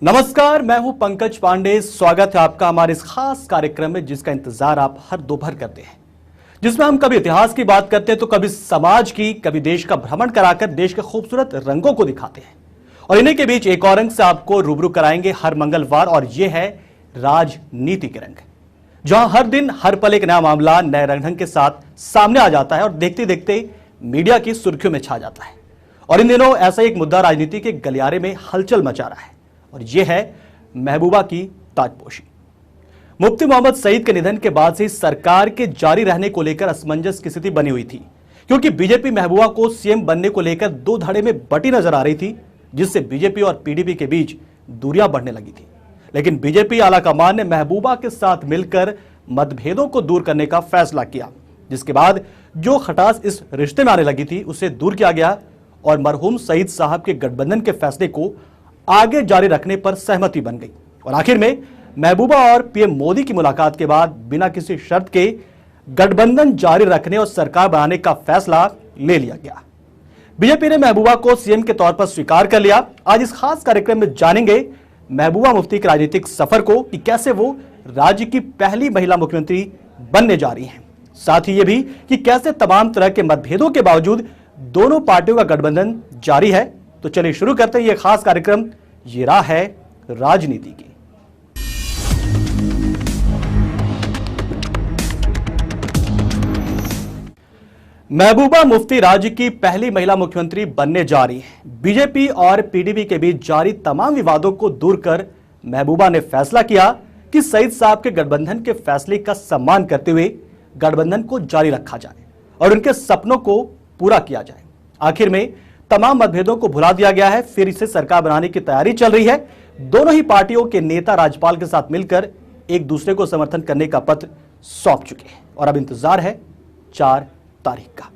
नमस्कार, मैं हूं पंकज पांडे। स्वागत है आपका हमारे इस खास कार्यक्रम में जिसका इंतजार आप हर दोपहर करते हैं, जिसमें हम कभी इतिहास की बात करते हैं तो कभी समाज की, कभी देश का भ्रमण कराकर देश के खूबसूरत रंगों को दिखाते हैं। और इन्हीं के बीच एक और रंग से आपको रूबरू कराएंगे हर मंगलवार, और ये है राजनीति के रंग, जहां हर दिन हर पल एक नया मामला नए रंग ढंग के साथ सामने आ जाता है और देखते देखते मीडिया की सुर्खियों में छा जाता है। और इन दिनों ऐसा एक मुद्दा राजनीति के गलियारे में हलचल मचा रहा है, और यह है महबूबा की ताजपोशी। मुफ्ती मोहम्मद सईद के निधन के बाद से सरकार के जारी रहने को लेकर असमंजस की स्थिति बनी हुई थी, क्योंकि बीजेपी महबूबा को सीएम बनने को लेकर दो धड़े में बटी नजर आ रही थी, जिससे बीजेपी और पीडीपी के बीच दूरियां बढ़ने लगी थी। लेकिन बीजेपी आलाकमान ने महबूबा के साथ मिलकर मतभेदों को दूर करने का फैसला किया, जिसके बाद जो खटास इस रिश्ते में आने लगी थी उसे दूर किया गया और मरहूम सईद साहब के गठबंधन के फैसले को आगे जारी रखने पर सहमति बन गई। और आखिर में महबूबा और पीएम मोदी की मुलाकात के बाद बिना किसी शर्त के गठबंधन जारी रखने और सरकार बनाने का फैसला ले लिया गया। बीजेपी ने महबूबा को सीएम के तौर पर स्वीकार कर लिया। आज इस खास कार्यक्रम में जानेंगे महबूबा मुफ्ती के राजनीतिक सफर को, कि कैसे वो राज्य की पहली महिला मुख्यमंत्री बनने जा रही हैं। साथ ही ये भी कि कैसे तमाम तरह के मतभेदों के बावजूद दोनों पार्टियों का गठबंधन जारी है। तो चलिए शुरू करते हैं ये खास कार्यक्रम, ये राह है राजनीति की। महबूबा मुफ्ती राज्य की पहली महिला मुख्यमंत्री बनने जा रही है। बीजेपी और पीडीपी के बीच जारी तमाम विवादों को दूर कर महबूबा ने फैसला किया कि सईद साहब के गठबंधन के फैसले का सम्मान करते हुए गठबंधन को जारी रखा जाए और उनके सपनों को पूरा किया जाए। आखिर में तमाम मतभेदों को भुला दिया गया है, फिर इसे सरकार बनाने की तैयारी चल रही है। दोनों ही पार्टियों के नेता राज्यपाल के साथ मिलकर एक दूसरे को समर्थन करने का पत्र सौंप चुके हैं और अब इंतजार है 4 तारीख का।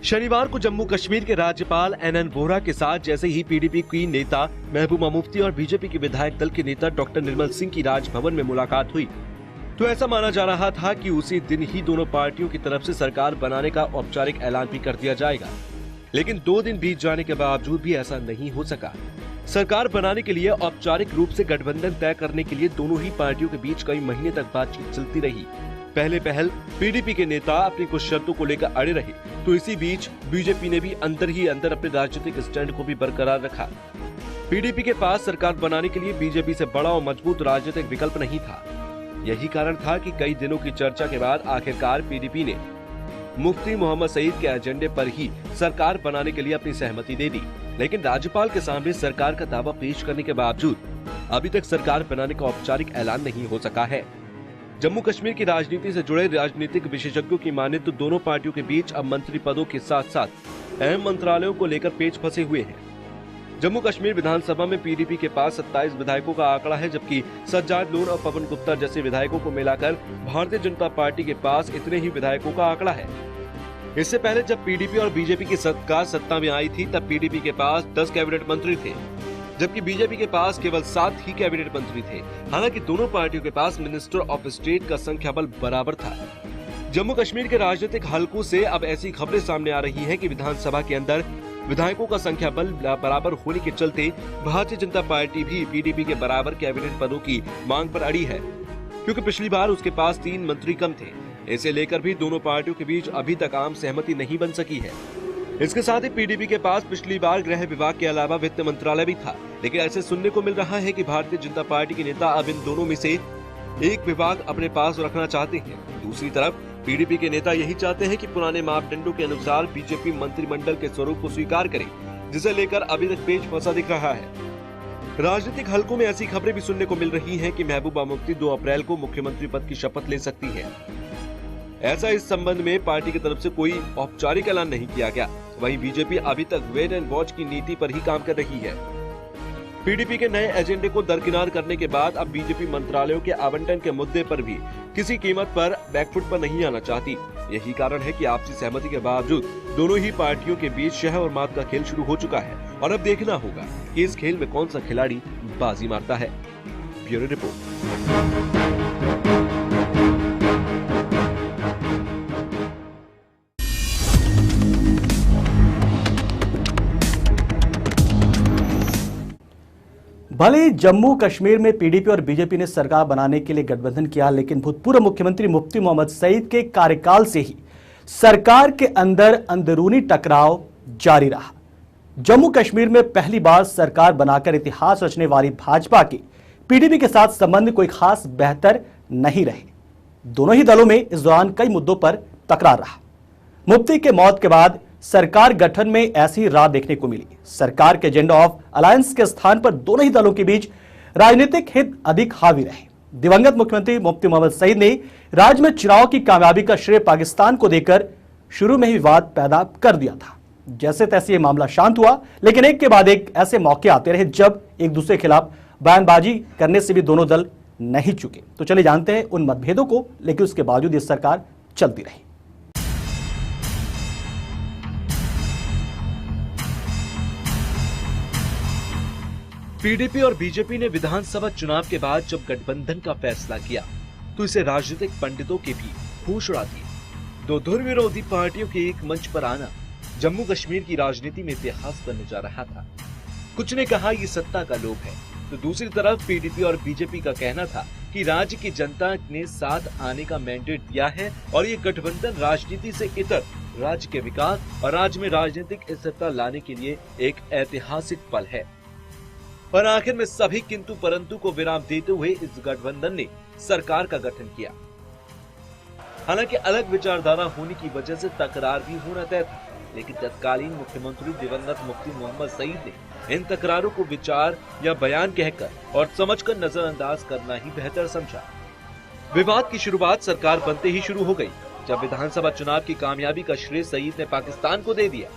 शनिवार को जम्मू कश्मीर के राज्यपाल एनएन वोहरा के साथ जैसे ही पीडीपी की नेता महबूबा मुफ्ती और बीजेपी के विधायक दल के नेता डॉक्टर निर्मल सिंह की राजभवन में मुलाकात हुई, तो ऐसा माना जा रहा था कि उसी दिन ही दोनों पार्टियों की तरफ से सरकार बनाने का औपचारिक ऐलान भी कर दिया जाएगा। लेकिन 2 दिन बीत जाने के बावजूद भी ऐसा नहीं हो सका। सरकार बनाने के लिए औपचारिक रूप से गठबंधन तय करने के लिए दोनों ही पार्टियों के बीच कई महीने तक बातचीत चलती रही। पहले पीडीपी के नेता अपनी कुछ शर्तों को लेकर अड़े रहे, तो इसी बीच बीजेपी ने भी अंदर ही अंदर अपने राजनीतिक स्टैंड को भी बरकरार रखा। पीडीपी के पास सरकार बनाने के लिए बीजेपी से बड़ा और मजबूत राजनीतिक विकल्प नहीं था। यही कारण था कि कई दिनों की चर्चा के बाद आखिरकार पीडीपी ने मुफ्ती मोहम्मद सईद के एजेंडे पर ही सरकार बनाने के लिए अपनी सहमति दे दी। लेकिन राज्यपाल के सामने सरकार का दावा पेश करने के बावजूद अभी तक सरकार बनाने का औपचारिक ऐलान नहीं हो सका है। जम्मू कश्मीर की राजनीति से जुड़े राजनीतिक विशेषज्ञों की माने तो दोनों पार्टियों के बीच अब मंत्री पदों के साथ साथ अहम मंत्रालयों को लेकर पेच फंसे हुए हैं। जम्मू कश्मीर विधानसभा में पीडीपी के पास 27 विधायकों का आंकड़ा है, जबकि सज्जाद नूर और पवन गुप्ता जैसे विधायकों को मिलाकर भारतीय जनता पार्टी के पास इतने ही विधायकों का आंकड़ा है। इससे पहले जब पीडीपी और बीजेपी की सरकार सत्ता में आई थी, तब पीडीपी के पास 10 कैबिनेट मंत्री थे, जबकि बीजेपी के पास केवल 7 ही कैबिनेट मंत्री थे। हालांकि दोनों पार्टियों के पास मिनिस्टर ऑफ स्टेट का संख्या बल बराबर था। जम्मू कश्मीर के राजनीतिक हलकों से अब ऐसी खबरें सामने आ रही हैं कि विधानसभा के अंदर विधायकों का संख्या बल बराबर होने के चलते भारतीय जनता पार्टी भी पीडीपी के बराबर कैबिनेट पदों की मांग पर अड़ी है, क्योंकि पिछली बार उसके पास 3 मंत्री कम थे। इसे लेकर भी दोनों पार्टियों के बीच अभी तक आम सहमति नहीं बन सकी है। इसके साथ ही पीडीपी के पास पिछली बार गृह विभाग के अलावा वित्त मंत्रालय भी था, लेकिन ऐसे सुनने को मिल रहा है कि भारतीय जनता पार्टी के नेता अब इन दोनों में से एक विभाग अपने पास रखना चाहते हैं। दूसरी तरफ पीडीपी के नेता यही चाहते हैं कि पुराने मापदंडों के अनुसार बीजेपी मंत्रिमंडल के स्वरूप को स्वीकार करे, जिसे लेकर अभी तक पेच फंसा दिख रहा है। राजनीतिक हलकों में ऐसी खबरें भी सुनने को मिल रही हैं कि महबूबा मुफ्ती 2 अप्रैल को मुख्यमंत्री पद की शपथ ले सकती है। ऐसा इस संबंध में पार्टी की तरफ से कोई औपचारिक ऐलान नहीं किया गया। वहीं बीजेपी अभी तक वेट एंड वॉच की नीति पर ही काम कर रही है। पीडीपी के नए एजेंडे को दरकिनार करने के बाद अब बीजेपी मंत्रालयों के आवंटन के मुद्दे पर भी किसी कीमत पर बैकफुट पर नहीं आना चाहती। यही कारण है कि आपसी सहमति के बावजूद दोनों ही पार्टियों के बीच शह और मात का खेल शुरू हो चुका है और अब देखना होगा कि इस खेल में कौन सा खिलाड़ी बाजी मारता है। Bureau report. भले ही जम्मू कश्मीर में पीडीपी और बीजेपी ने सरकार बनाने के लिए गठबंधन किया, लेकिन भूतपूर्व मुख्यमंत्री मुफ्ती मोहम्मद सईद के कार्यकाल से ही सरकार के अंदर अंदरूनी टकराव जारी रहा। जम्मू कश्मीर में पहली बार सरकार बनाकर इतिहास रचने वाली भाजपा के पीडीपी के साथ संबंध कोई खास बेहतर नहीं रहे। दोनों ही दलों में इस दौरान कई मुद्दों पर तकरार रहा। मुफ्ती के मौत के बाद सरकार गठन में ऐसी राह देखने को मिली। सरकार के एजेंडा ऑफ अलायंस के स्थान पर दोनों ही दलों के बीच राजनीतिक हित अधिक हावी रहे। दिवंगत मुख्यमंत्री मुफ्ती मोहम्मद सईद ने राज्य में चुनाव की कामयाबी का श्रेय पाकिस्तान को देकर शुरू में ही विवाद पैदा कर दिया था। जैसे तैसे ये मामला शांत हुआ, लेकिन एक के बाद एक ऐसे मौके आते रहे जब एक दूसरे के खिलाफ बयानबाजी करने से भी दोनों दल नहीं चुके। तो चलिए जानते हैं उन मतभेदों को, लेकिन उसके बावजूद ये सरकार चलती रही। पीडीपी और बीजेपी ने विधानसभा चुनाव के बाद जब गठबंधन का फैसला किया तो इसे राजनीतिक पंडितों के भी होश उड़ा दिए। दो धुर विरोधी पार्टियों के एक मंच पर आना जम्मू कश्मीर की राजनीति में इतिहास बनने जा रहा था। कुछ ने कहा ये सत्ता का लोभ है, तो दूसरी तरफ पीडीपी और बीजेपी का कहना था कि राज्य की जनता ने साथ आने का मैंडेट दिया है और ये गठबंधन राजनीति से इतर राज्य के विकास और राज्य में राजनीतिक स्थिरता लाने के लिए एक ऐतिहासिक पल है। पर आखिर में सभी किंतु परंतु को विराम देते हुए इस गठबंधन ने सरकार का गठन किया। हालांकि अलग विचारधारा होने की वजह से तकरार भी होना तय था, लेकिन तत्कालीन मुख्यमंत्री दिवंगत मुफ्ती मोहम्मद सईद ने इन तकरारों को विचार या बयान कहकर और समझकर नजरअंदाज करना ही बेहतर समझा। विवाद की शुरुआत सरकार बनते ही शुरू हो गई, जब विधानसभा चुनाव की कामयाबी का श्रेय सईद ने पाकिस्तान को दे दिया।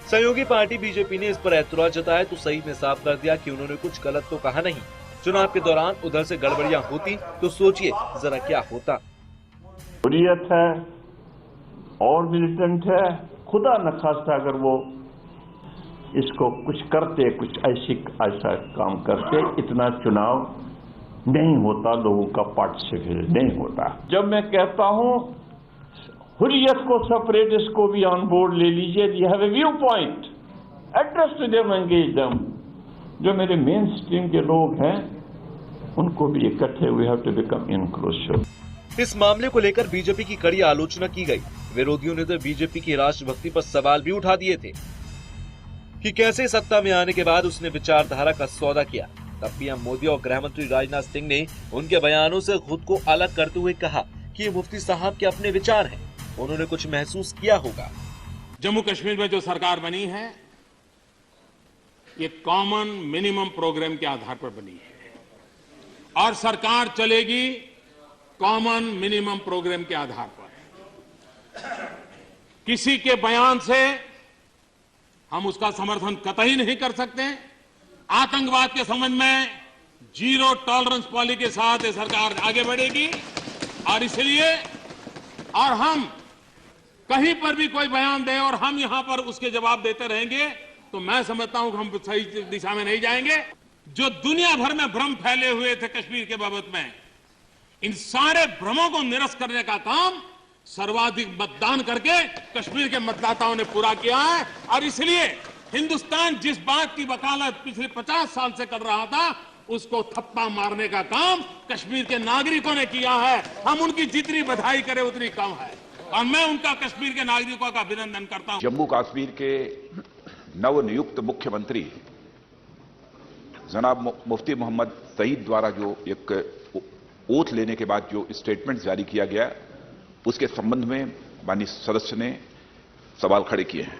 सहयोगी पार्टी बीजेपी ने इस पर ऐतराज जताया तो सईद ने साफ कर दिया कि उन्होंने कुछ गलत तो कहा नहीं। चुनाव के दौरान उधर से गड़बड़ियां होती तो सोचिए जरा क्या होता। हुर्रियत है और मिलिटेंट है, खुदा न खास्ता अगर वो इसको कुछ करते, कुछ ऐसा काम करते, इतना चुनाव नहीं होता, लोगों का पार्टिसिपेशन नहीं होता। जब मैं कहता हूं हुर्रियत को, सेपरेटिस्ट को भी ऑन बोर्ड ले लीजिए, you have a view point, address to them, engage them. जो मेरे मेन स्ट्रीम के लोग हैं उनको भी इकट्ठे, we have to become inclusive. इस मामले को लेकर बीजेपी की कड़ी आलोचना की गई। विरोधियों ने तो बीजेपी की राष्ट्रभक्ति पर सवाल भी उठा दिए थे कि कैसे सत्ता में आने के बाद उसने विचारधारा का सौदा किया। तब पीएम मोदी और गृह मंत्री राजनाथ सिंह ने उनके बयानों से खुद को अलग करते हुए कहा कि ये मुफ्ती साहब के अपने विचार हैं, उन्होंने कुछ महसूस किया होगा। जम्मू कश्मीर में जो सरकार बनी है ये कॉमन मिनिमम प्रोग्राम के आधार पर बनी है और सरकार चलेगी कॉमन मिनिमम प्रोग्राम के आधार पर। किसी के बयान से हम उसका समर्थन कतई नहीं कर सकते। आतंकवाद के संबंध में जीरो टॉलरेंस पॉलिसी के साथ ये सरकार आगे बढ़ेगी और इसलिए और हम कहीं पर भी कोई बयान दें और हम यहां पर उसके जवाब देते रहेंगे तो मैं समझता हूं कि हम सही दिशा में नहीं जाएंगे। जो दुनिया भर में भ्रम फैले हुए थे कश्मीर के बाबत में, इन सारे भ्रमों को निरस्त करने का काम सर्वाधिक मतदान करके कश्मीर के मतदाताओं ने पूरा किया है। और इसलिए हिंदुस्तान जिस बात की वकालत पिछले 50 साल से कर रहा था उसको थप्पा मारने का काम कश्मीर के नागरिकों ने किया है। हम उनकी जितनी बधाई करें उतनी कम है और मैं उनका कश्मीर के नागरिकों का अभिनंदन करता हूं। जम्मू कश्मीर के नवनियुक्त मुख्यमंत्री जनाब मुफ्ती मोहम्मद सईद द्वारा जो एक ओथ लेने के बाद जो स्टेटमेंट जारी किया गया उसके संबंध में माननीय सदस्य ने सवाल खड़े किए हैं।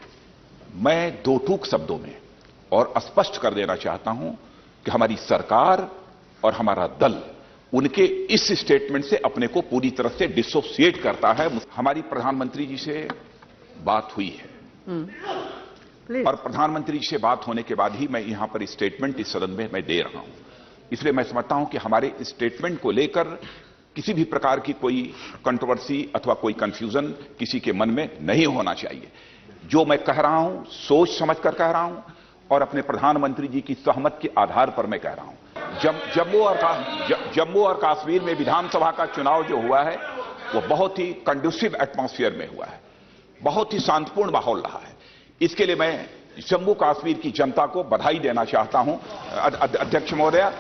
मैं दो टूक शब्दों में और स्पष्ट कर देना चाहता हूं कि हमारी सरकार और हमारा दल उनके इस स्टेटमेंट से अपने को पूरी तरह से डिसोसिएट करता है। हमारी प्रधानमंत्री जी से बात हुई है और प्रधानमंत्री जी से बात होने के बाद ही मैं यहां पर स्टेटमेंट इस सदन में मैं दे रहा हूं। इसलिए मैं समझता हूं कि हमारे स्टेटमेंट को लेकर किसी भी प्रकार की कोई कंट्रोवर्सी अथवा कोई कंफ्यूजन किसी के मन में नहीं होना चाहिए। जो मैं कह रहा हूं सोच समझकर कह रहा हूं और अपने प्रधानमंत्री जी की सहमत के आधार पर मैं कह रहा हूं। जम्मू और कश्मीर में विधानसभा का चुनाव जो हुआ है वो बहुत ही कंडूसिव एटमॉस्फेयर में हुआ है, बहुत ही शांतिपूर्ण माहौल रहा है। इसके लिए मैं जम्मू कश्मीर की जनता को बधाई देना चाहता हूं अध्यक्ष महोदय।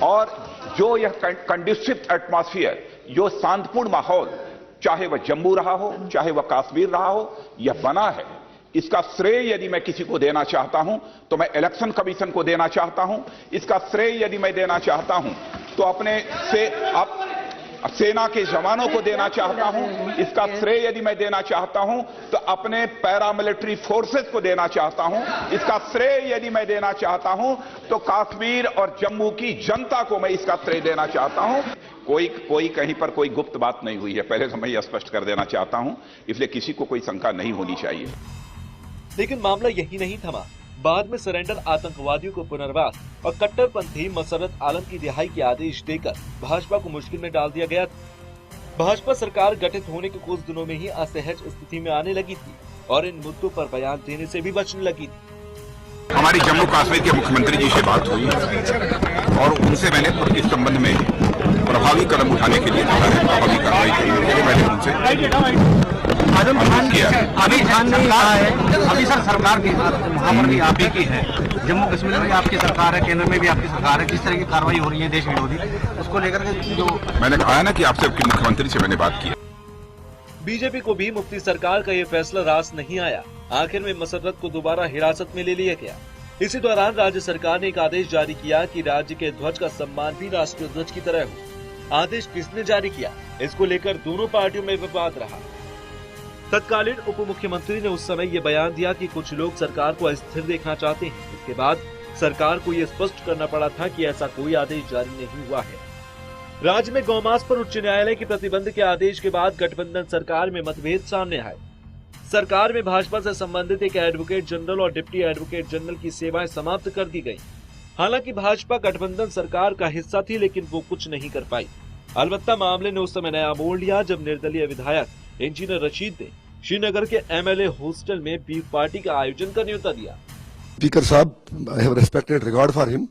और जो यह कंडीसिव एटमॉस्फेयर, जो शांतिपूर्ण माहौल, चाहे वह जम्मू रहा हो, चाहे वह कश्मीर रहा हो, यह बना है, इसका श्रेय यदि मैं किसी को देना चाहता हूं तो मैं इलेक्शन कमीशन को देना चाहता हूं। इसका श्रेय यदि मैं देना चाहता हूं तो अपने सेना के जवानों को देना चाहता हूं। इसका श्रेय यदि मैं देना चाहता हूं तो अपने पैरामिलिट्री फोर्सेस को देना चाहता हूं। इसका श्रेय यदि मैं देना चाहता हूं तो कश्मीर और जम्मू की जनता को मैं इसका श्रेय देना चाहता हूं। कोई कहीं पर कोई गुप्त बात नहीं हुई है, पहले तो मैं यह स्पष्ट कर देना चाहता हूं, इसलिए किसी को कोई शंका नहीं होनी चाहिए। लेकिन मामला यही नहीं थमा। बाद में सरेंडर आतंकवादियों को पुनर्वास और कट्टरपंथी मसरत आलम की रिहाई के आदेश देकर भाजपा को मुश्किल में डाल दिया गया। भाजपा सरकार गठित होने के कुछ दिनों में ही असहज स्थिति में आने लगी थी और इन मुद्दों पर बयान देने से भी बचने लगी थी। हमारी जम्मू कश्मीर के मुख्यमंत्री जी से बात हुई और उनसे मैंने इस संबंध में प्रभावी कदम उठाने के लिए प्रभावी कार्रवाई करने के लिए मैंने उनसे अभी ध्यान नहीं रहा है। अभी सर सरकार की वहाँ पर भी आप ही की है, जम्मू कश्मीर में भी आपकी सरकार है, केंद्र में भी आपकी सरकार है। किस तरह की कार्रवाई हो रही है देश विरोधी, उसको लेकर के जो मैंने कहा है ना कि आपसे मुख्यमंत्री से मैंने बात की। बीजेपी को भी मुफ्ती सरकार का ये फैसला रास नहीं आया। आखिर में मसर्रत को दोबारा हिरासत में ले लिया गया। इसी दौरान राज्य सरकार ने एक आदेश जारी किया कि राज्य के ध्वज का सम्मान भी राष्ट्रीय ध्वज की तरह हो। आदेश किसने जारी किया, इसको लेकर दोनों पार्टियों में विवाद रहा। तत्कालीन उप मुख्यमंत्री ने उस समय ये बयान दिया कि कुछ लोग सरकार को अस्थिर देखना चाहते हैं। इसके बाद सरकार को ये स्पष्ट करना पड़ा था कि ऐसा कोई आदेश जारी नहीं हुआ है। राज्य में गौमांस पर उच्च न्यायालय के प्रतिबंध के आदेश के बाद गठबंधन सरकार में मतभेद सामने आए। सरकार में भाजपा से संबंधित एक एडवोकेट जनरल और डिप्टी एडवोकेट जनरल की सेवाएं समाप्त कर दी गयी। हालांकि भाजपा गठबंधन सरकार का हिस्सा थी, लेकिन वो कुछ नहीं कर पाई। अलबत्ता मामले ने उस समय नया मोड़ लिया जब निर्दलीय विधायक इंजीनियर रशीद ने श्रीनगर के एमएलए हॉस्टल में बीफ पार्टी का आयोजन का न्योता दिया। स्पीकर साहब, I have respected regard for him.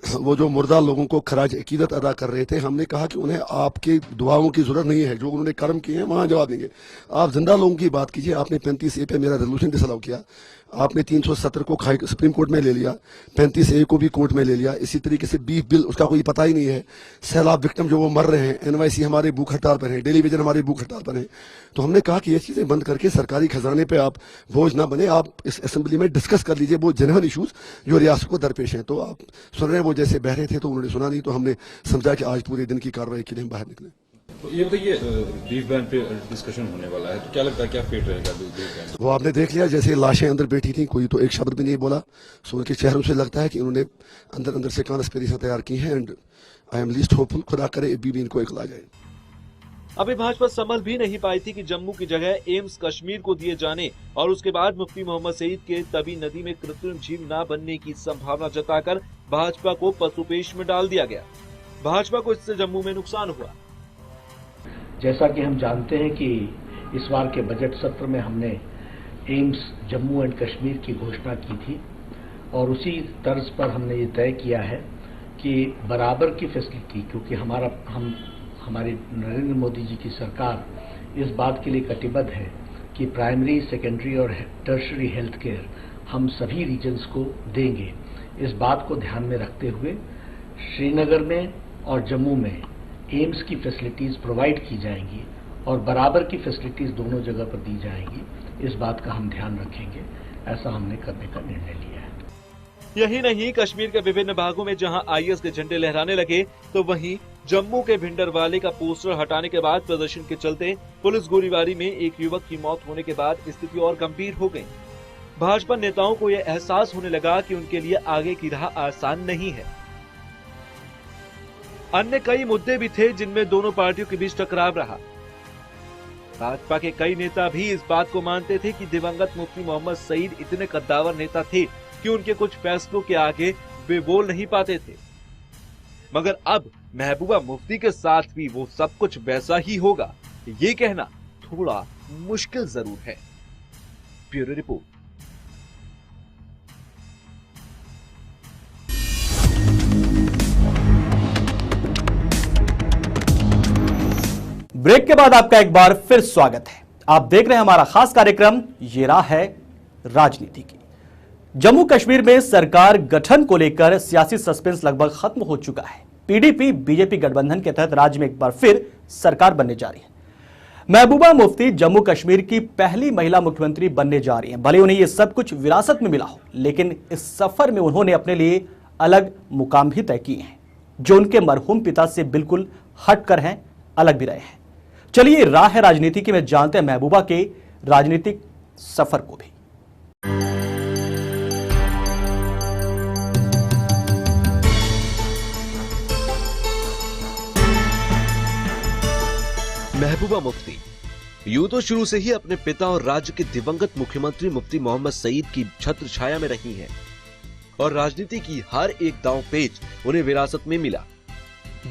वो जो मुर्दा लोगों को खराज अकीदत अदा कर रहे थे, हमने कहा कि उन्हें आपकी दुआओं की जरूरत नहीं है, जो उन्होंने कर्म किए हैं वहां जवाब देंगे। आप जिंदा लोगों की बात कीजिए। आपने 35A पे मेरा रेजोल्यूशन डिसअलाउ किया, आपने 370 को सुप्रीम कोर्ट में ले लिया, 35A को भी कोर्ट में ले लिया। इसी तरीके से बीफ बिल, उसका कोई पता ही नहीं है। सैलाब विक्टिम जो वो मर रहे हैं, NYC हमारे भूख हड़ताल पर है, टेलीविजन हमारे भूख हड़ताल पर है। तो हमने कहा कि ये चीजें बंद करके सरकारी खजाने पे आप बोझ ना बने, आप इस असेंबली में डिस्कस कर लीजिए वो जेन्युइन इशूज जो रियासत को दरपेश हैं। तो आप सुन रहे हैं, वो जैसे बह रहे थे तो उन्होंने सुना नहीं, तो हमने समझा कि आज पूरे दिन की कार्रवाई के लिए हम बाहर निकले। तो ये बताइए, बीफ बैन पे डिस्कशन होने वाला है, तो क्या लगता है क्या फेट रहेगा बीफ बैन? वो आपने देख लिया, जैसे लाशें अंदर बैठी थी, कोई तो एक शब्द भी नहीं बोला। सो उनके चेहरों से लगता है कि उन्होंने अंदर से कॉन्स्पिरेसी तैयार की है। And I am least hopeful, खुदा करे बीबी इनको इखला जाए। अभी भाजपा संभल भी नहीं पाई थी कि जम्मू की जगह एम्स कश्मीर को दिए जाने और उसके बाद मुफ्ती मोहम्मद सईद के तवी नदी में कृत्रिम झील न बनने की संभावना जताकर भाजपा को पसुपेश में डाल दिया गया। भाजपा को इससे जम्मू में नुकसान हुआ। जैसा कि हम जानते हैं कि इस बार के बजट सत्र में हमने एम्स जम्मू एंड कश्मीर की घोषणा की थी और उसी तर्ज पर हमने ये तय किया है कि बराबर की फैसिलिटी, क्योंकि हमारी नरेंद्र मोदी जी की सरकार इस बात के लिए कटिबद्ध है कि प्राइमरी, सेकेंडरी और टर्शरी हेल्थ केयर हम सभी रीजन्स को देंगे। इस बात को ध्यान में रखते हुए श्रीनगर में और जम्मू में एम्स की फैसिलिटीज प्रोवाइड की जाएंगी और बराबर की फैसिलिटीज दोनों जगह पर दी जाएंगी। इस बात का हम ध्यान रखेंगे, ऐसा हमने करने का निर्णय लिया है। यही नहीं, कश्मीर के विभिन्न भागों में जहां IS के झंडे लहराने लगे, तो वहीं जम्मू के भिंडरवाले का पोस्टर हटाने के बाद प्रदर्शन के चलते पुलिस गोलीबारी में एक युवक की मौत होने के बाद स्थिति और गंभीर हो गई। भाजपा नेताओं को यह एहसास होने लगा कि उनके लिए आगे की राह आसान नहीं है। अन्य कई मुद्दे भी थे जिनमें दोनों पार्टियों के बीच टकराव रहा। भाजपा के कई नेता भी इस बात को मानते थे कि दिवंगत मुफ्ती मोहम्मद सईद इतने कद्दावर नेता थे कि उनके कुछ फैसलों के आगे वे बोल नहीं पाते थे। मगर अब महबूबा मुफ्ती के साथ भी वो सब कुछ वैसा ही होगा, ये कहना थोड़ा मुश्किल जरूर है। Bureau report. ब्रेक के बाद आपका एक बार फिर स्वागत है। आप देख रहे हैं हमारा खास कार्यक्रम ये राह है राजनीति की। जम्मू कश्मीर में सरकार गठन को लेकर सियासी सस्पेंस लगभग खत्म हो चुका है। पीडीपी बीजेपी गठबंधन के तहत राज्य में एक बार फिर सरकार बनने जा रही है। महबूबा मुफ्ती जम्मू कश्मीर की पहली महिला मुख्यमंत्री बनने जा रही हैं। भले उन्हें यह सब कुछ विरासत में मिला हो, लेकिन इस सफर में उन्होंने अपने लिए अलग मुकाम भी तय किए हैं, जो उनके मरहूम पिता से बिल्कुल हटकर हैं, अलग भी रहे हैं। चलिए राह है राजनीति की में जानते हैं महबूबा के राजनीतिक सफर को भी। महबूबा मुफ्ती यूं तो शुरू से ही अपने पिता और राज्य के दिवंगत मुख्यमंत्री मुफ्ती मोहम्मद सईद की छत्र छाया में रही हैं और राजनीति की हर एक दांव पेच उन्हें विरासत में मिला।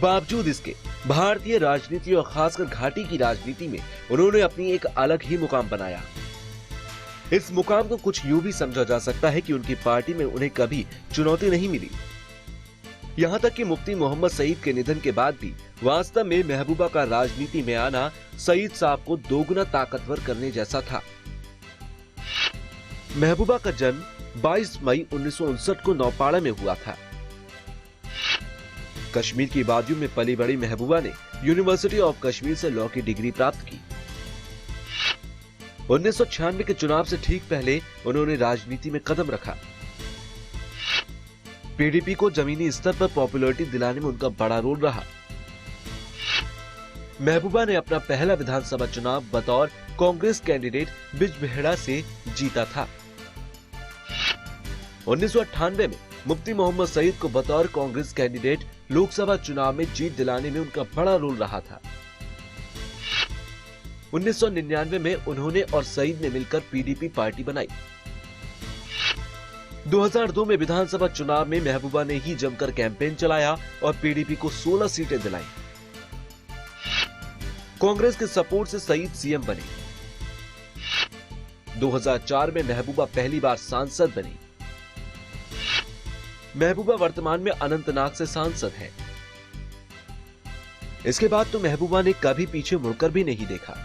बावजूद इसके भारतीय राजनीति और खासकर घाटी की राजनीति में उन्होंने अपनी एक अलग ही मुकाम बनाया। इस मुकाम को कुछ यूं भी समझा जा सकता है कि उनकी पार्टी में उन्हें कभी चुनौती नहीं मिली। यहाँ तक कि मुफ्ती मोहम्मद सईद के निधन के बाद भी वास्तव में महबूबा का राजनीति में आना सईद साहब को दोगुना ताकतवर करने जैसा था। महबूबा का जन्म 22 मई 1959 को नौपाड़ा में हुआ था। कश्मीर की वादियों में पली बड़ी महबूबा ने यूनिवर्सिटी ऑफ कश्मीर से लॉ की डिग्री प्राप्त की। 1996 के चुनाव से ठीक पहले उन्होंने राजनीति में कदम रखा। पीडीपी को जमीनी स्तर पर पॉपुलैरिटी दिलाने में उनका बड़ा रोल रहा। महबूबा ने अपना पहला विधानसभा चुनाव बतौर कांग्रेस कैंडिडेट बिजबेहड़ा से जीता था। 1998 में मुफ्ती मोहम्मद सईद को बतौर कांग्रेस कैंडिडेट लोकसभा चुनाव में जीत दिलाने में उनका बड़ा रोल रहा था। 1999 में उन्होंने और सईद ने मिलकर पीडीपी पार्टी बनाई। 2002 में विधानसभा चुनाव में महबूबा ने ही जमकर कैंपेन चलाया और पीडीपी को 16 सीटें दिलाई। कांग्रेस के सपोर्ट से सईद सीएम बने। 2004 में महबूबा पहली बार सांसद बनी। महबूबा वर्तमान में अनंतनाग से सांसद हैं। इसके बाद तो महबूबा ने कभी पीछे मुड़कर भी नहीं देखा।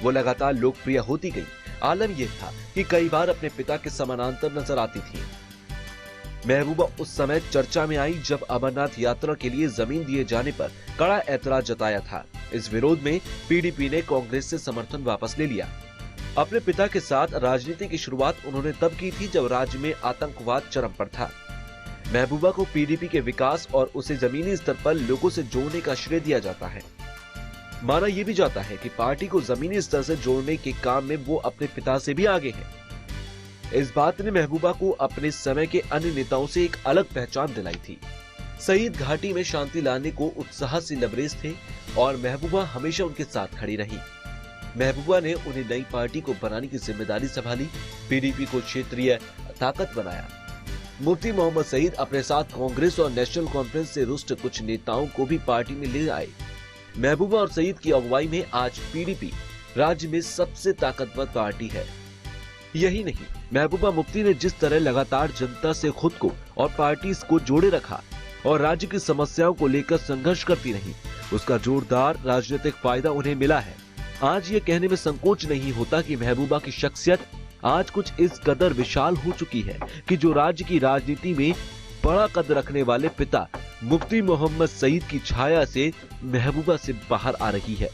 वो लगातार लोकप्रिय होती गई। आलम यह था कि कई बार अपने पिता के समानांतर नजर आती थी। महबूबा उस समय चर्चा में आई जब अमरनाथ यात्रा के लिए जमीन दिए जाने पर कड़ा ऐतराज जताया था। इस विरोध में पीडीपी ने कांग्रेस से समर्थन वापस ले लिया। अपने पिता के साथ राजनीति की शुरुआत उन्होंने तब की थी जब राज्य में आतंकवाद चरम पर था। महबूबा को पीडीपी के विकास और उसे जमीनी स्तर पर लोगों से जोड़ने का श्रेय दिया जाता है। माना यह भी जाता है कि पार्टी को जमीनी स्तर से जोड़ने के काम में वो अपने पिता से भी आगे हैं। इस बात ने महबूबा को अपने समय के अन्य नेताओं से एक अलग पहचान दिलाई थी। सईद घाटी में शांति लाने को उत्साह से लबरेज थे और महबूबा हमेशा उनके साथ खड़ी रही। महबूबा ने उन्हें नई पार्टी को बनाने की जिम्मेदारी संभाली, पीडीपी को क्षेत्रीय ताकत बनाया। मुफ्ती मोहम्मद सईद अपने साथ कांग्रेस और नेशनल कॉन्फ्रेंस से रुष्ट कुछ नेताओं को भी पार्टी में ले आए। महबूबा और सईद की अगुवाई में आज पीडीपी राज्य में सबसे ताकतवर पार्टी है। यही नहीं, महबूबा मुफ्ती ने जिस तरह लगातार जनता से खुद को और पार्टी को जोड़े रखा और राज्य की समस्याओं को लेकर संघर्ष करती रही, उसका जोरदार राजनीतिक फायदा उन्हें मिला है। आज ये कहने में संकोच नहीं होता कि महबूबा की शख्सियत आज कुछ इस कदर विशाल हो चुकी है कि जो राज्य की राजनीति में बड़ा कद रखने वाले पिता मुफ्ती मोहम्मद सईद की छाया से महबूबा से बाहर आ रही है।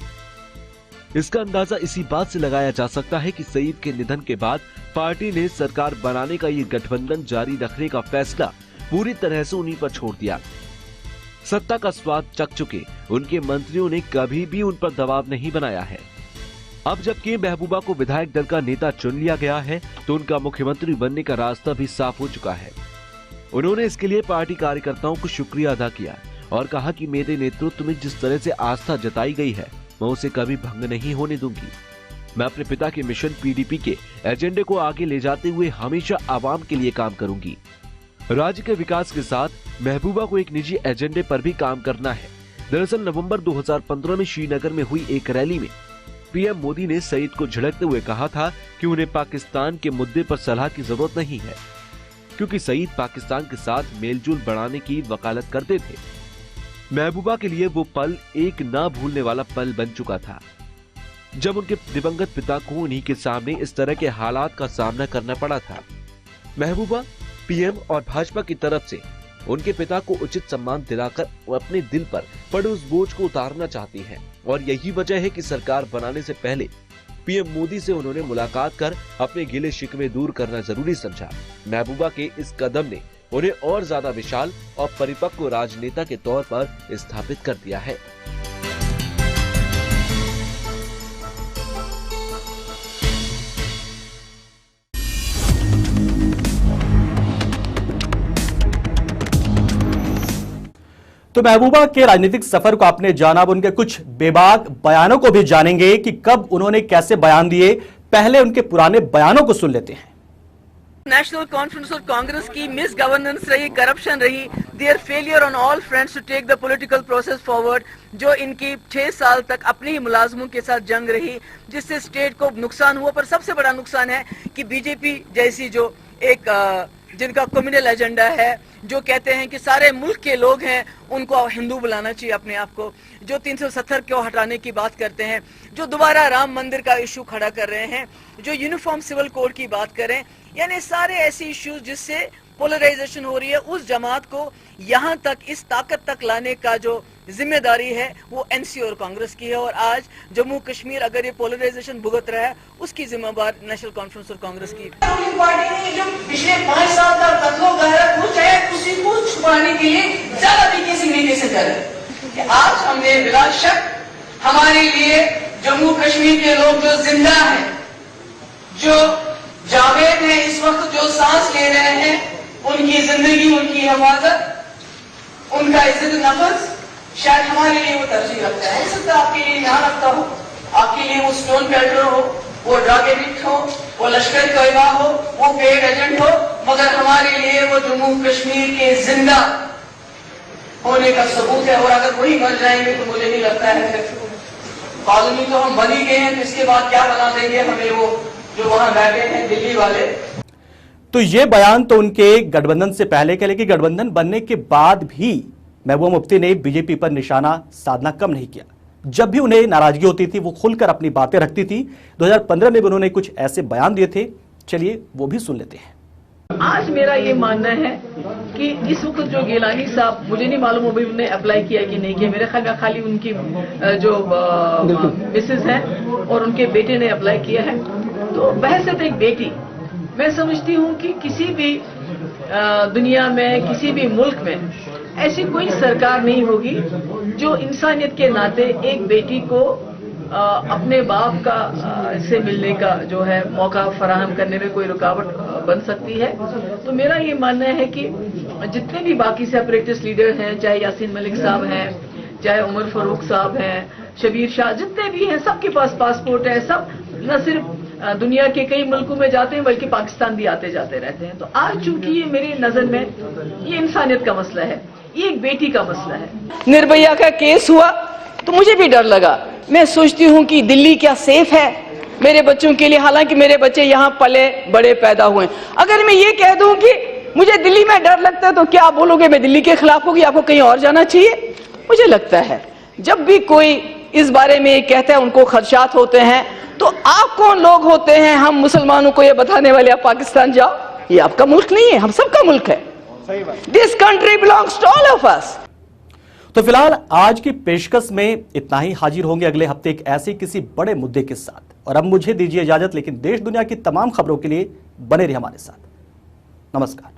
इसका अंदाजा इसी बात से लगाया जा सकता है कि सईद के निधन के बाद पार्टी ने सरकार बनाने का ये गठबंधन जारी रखने का फैसला पूरी तरह से उन्हीं पर छोड़ दिया। सत्ता का स्वाद चख चुके उनके मंत्रियों ने कभी भी उन पर दबाव नहीं बनाया है। अब जबकि महबूबा को विधायक दल का नेता चुन लिया गया है तो उनका मुख्यमंत्री बनने का रास्ता भी साफ हो चुका है। उन्होंने इसके लिए पार्टी कार्यकर्ताओं को शुक्रिया अदा किया और कहा कि मेरे नेतृत्व में जिस तरह से आस्था जताई गई है मैं उसे कभी भंग नहीं होने दूंगी। मैं अपने पिता के मिशन पीडीपी के एजेंडे को आगे ले जाते हुए हमेशा आवाम के लिए काम करूंगी। राज्य के विकास के साथ महबूबा को एक निजी एजेंडे पर भी काम करना है। दरअसल नवंबर 2015 में श्रीनगर में हुई एक रैली में पीएम मोदी ने सईद को झिड़कते हुए कहा था कि उन्हें पाकिस्तान के मुद्दे पर सलाह की जरूरत नहीं है, क्योंकि सईद पाकिस्तान के साथ मेलजोल बढ़ाने की वकालत करते थे। महबूबा के लिए वो पल एक ना भूलने वाला पल बन चुका था, जब उनके दिवंगत पिता को उन्हीं के सामने इस तरह के हालात का सामना करना पड़ा था। महबूबा पीएम और भाजपा की तरफ से उनके पिता को उचित सम्मान दिलाकर वो अपने दिल पर पड़े उस बोझ को उतारना चाहती हैं और यही वजह है कि सरकार बनाने से पहले पीएम मोदी से उन्होंने मुलाकात कर अपने गिले शिकवे दूर करना जरूरी समझा। महबूबा के इस कदम ने उन्हें और ज्यादा विशाल और परिपक्व राजनेता के तौर पर स्थापित कर दिया है। तो महबूबा के राजनीतिक सफर को आपने जाना, अब उनके कुछ बेबाक बयानों को भी जानेंगे कि कब उन्होंने कैसे बयान दिए। पहले उनके पुराने बयानों को सुन लेते हैं। नेशनल कॉन्फ्रेंस और कांग्रेस की मिस गवर्नेंस रही, करप्शन रही, their failure on all fronts to take the political process forward, जो इनकी 6 साल तक अपने ही मुलाजमों के साथ जंग रही, जिससे स्टेट को नुकसान हुआ। पर सबसे बड़ा नुकसान है कि बीजेपी जैसी जो एक जिनका कम्युनल एजेंडा है, जो कहते हैं कि सारे मुल्क के लोग हैं उनको हिंदू बुलाना चाहिए अपने आप को, जो 370 को हटाने की बात करते हैं, जो दोबारा राम मंदिर का इशू खड़ा कर रहे हैं, जो यूनिफॉर्म सिविल कोड की बात करें, यानी सारे ऐसे इश्यूज जिससे पोलराइजेशन हो रही है, उस जमात को यहाँ तक इस ताकत तक लाने का जो जिम्मेदारी है वो एनसी और कांग्रेस की है। और आज जम्मू कश्मीर अगर ये पोलराइजेशन भुगत रहा है उसकी जिम्मेदार नेशनल कॉन्फ्रेंस और कांग्रेस की। पार्टी ने जो पिछले 5 साल का कत्लो गारत हो चाहे उसी को छुपाने के लिए ज्यादा तरीके से नहीं से करे। आज हमने बिला शक हमारे लिए जम्मू कश्मीर के लोग जो जिंदा हैं, जो जावेद हैं, इस वक्त जो सांस ले रहे हैं, उनकी जिंदगी, उनकी हिफाजत, उनका इज्जत नफस शायद हमारे लिए वो तरजीह रखता है। हो सकता है आपके लिए यहाँ रखता हो, आपके लिए वो स्टोन पेल्टर हो, वो ड्रग एडिक्ट हो, वो लश्कर तैयबा हो, वो पेड एजेंट हो, मगर हमारे लिए वो जम्मू कश्मीर के जिंदा होने का सबूत है। और अगर वही मर जाएंगे तो मुझे नहीं लगता है कॉलोनी तो हम बन ही गए हैं, तो इसके बाद क्या बना देंगे हमें वो जो वहां बैठे हैं दिल्ली वाले। तो ये बयान तो उनके गठबंधन से पहले के, लेकिन गठबंधन बनने के बाद भी महबूबा मुफ्ती ने बीजेपी पर निशाना साधना कम नहीं किया। जब भी उन्हें नाराजगी होती थी वो खुलकर अपनी बातें रखती थी। 2015 में भी उन्होंने कुछ ऐसे बयान दिए थे, चलिए वो भी सुन लेते हैं। आज मेरा ये मानना है कि इस वक्त जो गिलानी साहब, मुझे नहीं मालूम अभी उन्होंने अप्लाई किया कि नहीं किया, मेरे ख्याल में खाली उनकी जो मिसेस है और उनके बेटे ने अप्लाई किया है। तो बहसत एक बेटी, मैं समझती हूँ कि किसी भी दुनिया में, किसी भी मुल्क में ऐसी कोई सरकार नहीं होगी जो इंसानियत के नाते एक बेटी को अपने बाप का से मिलने का जो है मौका फराहम करने में कोई रुकावट बन सकती है। तो मेरा ये मानना है कि जितने भी बाकी सेपरेटिस्ट लीडर हैं, चाहे यासीन मलिक साहब हैं, चाहे उमर फारूक साहब हैं, शबीर शाह, जितने भी हैं, सबके पास पासपोर्ट है, सब न सिर्फ दुनिया के कई मुल्कों में जाते हैं बल्कि पाकिस्तान भी आते जाते रहते हैं। तो आज चूंकि ये मेरी नजर में ये इंसानियत का मसला है, ये एक बेटी का मसला है। निर्भया का केस हुआ तो मुझे भी डर लगा। मैं सोचती हूँ कि दिल्ली क्या सेफ है मेरे बच्चों के लिए, हालांकि मेरे बच्चे यहाँ पले बड़े पैदा हुए। अगर मैं ये कह दूं कि मुझे दिल्ली में डर लगता है तो क्या आप बोलोगे मैं दिल्ली के खिलाफ होगी, आपको कहीं और जाना चाहिए? मुझे लगता है जब भी कोई इस बारे में कहता है उनको खदशात होते हैं, तो आप कौन लोग होते हैं हम मुसलमानों को ये बताने वाले आप पाकिस्तान जाओ? ये आपका मुल्क नहीं है, हम सबका मुल्क है। This country belongs to all of us. तो फिलहाल आज की पेशकश में इतना ही। हाजिर होंगे अगले हफ्ते एक ऐसे किसी बड़े मुद्दे के साथ। और अब मुझे दीजिए इजाजत, लेकिन देश दुनिया की तमाम खबरों के लिए बने रहिए हमारे साथ। नमस्कार।